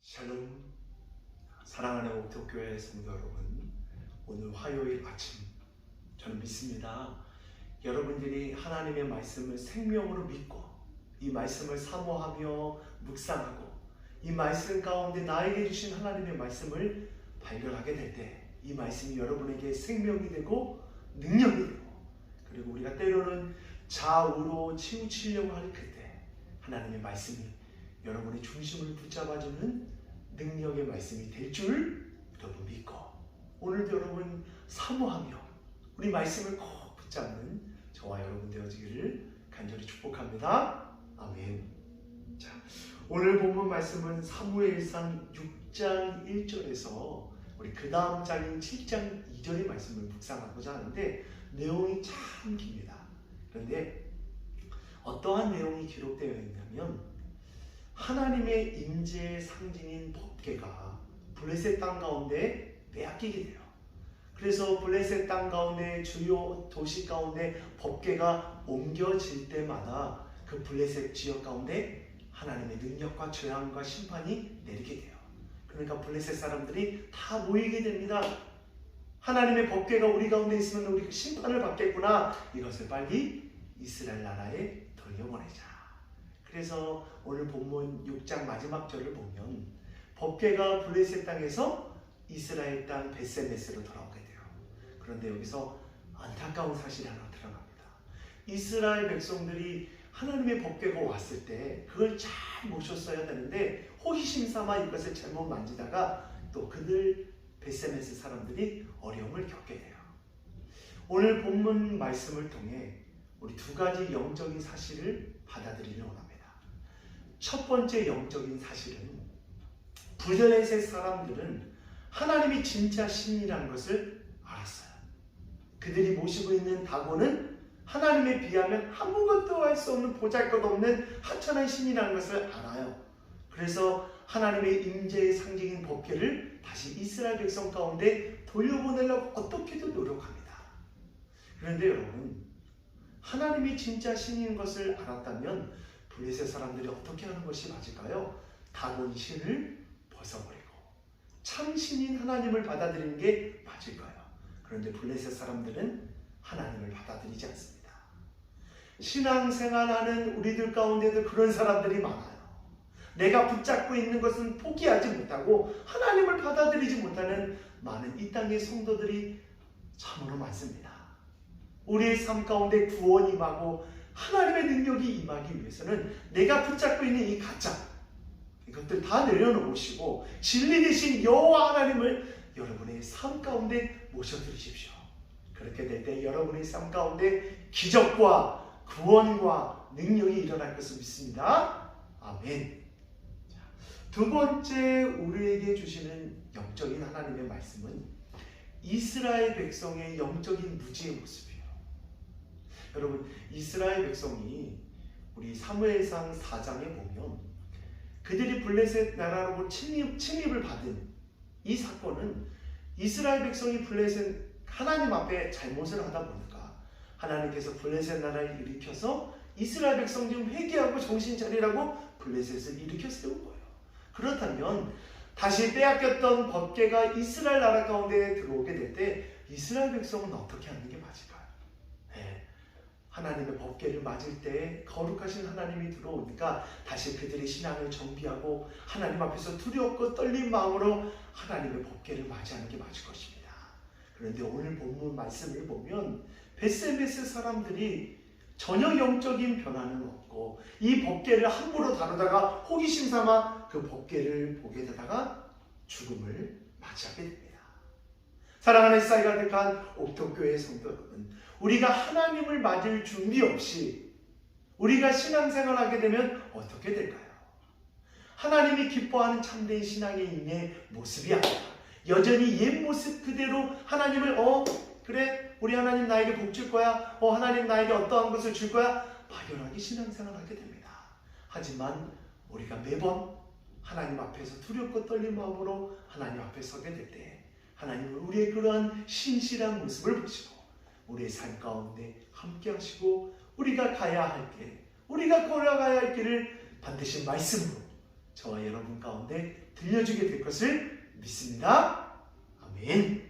샬롬, 사랑하는 옥토교회 성도 여러분, 오늘 화요일 아침 저는 믿습니다. 여러분들이 하나님의 말씀을 생명으로 믿고 이 말씀을 사모하며 묵상하고 이 말씀 가운데 나에게 주신 하나님의 말씀을 발견하게 될 때 이 말씀이 여러분에게 생명이 되고 능력이 되고, 그리고 우리가 때로는 좌우로 치우치려고 할 그때 하나님의 말씀이 여러분의 중심을 붙잡아주는 능력의 말씀이 될 줄 여러분 믿고, 오늘도 여러분 사모하며 우리 말씀을 꼭 붙잡는 저와 여러분 되어지기를 간절히 축복합니다. 아멘. 자, 오늘 본문 말씀은 사무엘상 6장 1절에서 우리 그 다음 장인 7장 2절의 말씀을 묵상하고자 하는데 내용이 참 깁니다. 그런데 어떠한 내용이 기록되어 있냐면 하나님의 임재의 상징인 법궤가 블레셋 땅 가운데 빼앗기게 돼요. 그래서 블레셋 땅 가운데 주요 도시 가운데 법궤가 옮겨질 때마다 그 블레셋 지역 가운데 하나님의 능력과 재앙과 심판이 내리게 돼요. 그러니까 블레셋 사람들이 다 모이게 됩니다. 하나님의 법궤가 우리 가운데 있으면 우리 심판을 받겠구나. 이것을 빨리 이스라엘 나라에 돌려보내자. 그래서 오늘 본문 6장 마지막 절을 보면 법궤가 블레셋 땅에서 이스라엘 땅 벳세메스로 돌아오게 돼요. 그런데 여기서 안타까운 사실이 하나 드러납니다. 이스라엘 백성들이 하나님의 법궤가 왔을 때 그걸 잘 모셨어야 되는데 호기심 삼아 이것을 잘못 만지다가 또 그들 벳세메스 사람들이 어려움을 겪게 돼요. 오늘 본문 말씀을 통해 우리 두 가지 영적인 사실을 받아들이려 합니다. 첫 번째 영적인 사실은 블레셋 사람들은 하나님이 진짜 신이라는 것을 알았어요. 그들이 모시고 있는 다곤은 하나님에 비하면 아무것도 할 수 없는 보잘것없는 하찮은 신이라는 것을 알아요. 그래서 하나님의 임재의 상징인 법궤를 다시 이스라엘 백성 가운데 돌려보내려고 어떻게든 노력합니다. 그런데 여러분, 하나님이 진짜 신인 것을 알았다면 블레셋 사람들이 어떻게 하는 것이 맞을까요? 다곤 신을 벗어버리고 참 신인 하나님을 받아들이는 게 맞을까요? 그런데 블레셋 사람들은 하나님을 받아들이지 않습니다. 신앙생활하는 우리들 가운데도 그런 사람들이 많아요. 내가 붙잡고 있는 것은 포기하지 못하고 하나님을 받아들이지 못하는 많은 이 땅의 성도들이 참으로 많습니다. 우리의 삶 가운데 구원이 임하고 하나님의 능력이 임하기 위해서는 내가 붙잡고 있는 이 가짜, 이것들 다 내려놓으시고 진리 되신 여호와 하나님을 여러분의 삶 가운데 모셔드리십시오. 그렇게 될 때 여러분의 삶 가운데 기적과 구원과 능력이 일어날 것을 믿습니다. 아멘. 두 번째 우리에게 주시는 영적인 하나님의 말씀은 이스라엘 백성의 영적인 무지의 모습이에요. 여러분, 이스라엘 백성이 우리 사무엘상 4장에 보면 그들이 블레셋 나라로 침입을 받은 이 사건은 이스라엘 백성이 블레셋 하나님 앞에 잘못을 하다 보니까 하나님께서 블레셋 나라를 일으켜서 이스라엘 백성 좀 회개하고 정신 차리라고 블레셋을 일으켜 세운 거예요. 그렇다면 다시 빼앗겼던 법궤가 이스라엘 나라 가운데 들어오게 될 때 이스라엘 백성은 어떻게 하는 게 맞을까요? 하나님의 법궤를 맞을 때 거룩하신 하나님이 들어오니까 다시 그들의 신앙을 정비하고 하나님 앞에서 두렵고 떨린 마음으로 하나님의 법궤를 맞이하는 게 맞을 것입니다. 그런데 오늘 본문 말씀을 보면 벳세메스 사람들이 전혀 영적인 변화는 없고 이 법궤를 함부로 다루다가 호기심 삼아 그 법궤를 보게 되다가 죽음을 맞이하게 됩니다. 사랑하는 사이 가득한 옥토교회 성도 여러분, 우리가 하나님을 맞을 준비 없이 우리가 신앙생활하게 되면 어떻게 될까요? 하나님이 기뻐하는 참된 신앙의 인의 모습이 아니라 여전히 옛 모습 그대로 하나님을 그래 우리 하나님 나에게 복 줄 거야, 하나님 나에게 어떠한 것을 줄 거야, 막연하게 신앙생활하게 됩니다. 하지만 우리가 매번 하나님 앞에서 두렵고 떨린 마음으로 하나님 앞에 서게 될 때 하나님은 우리의 그러한 신실한 모습을 보시고 우리의 삶 가운데 함께 하시고 우리가 가야 할 길, 우리가 걸어가야 할 길을 반드시 말씀으로 저와 여러분 가운데 들려주게 될 것을 믿습니다. 아멘.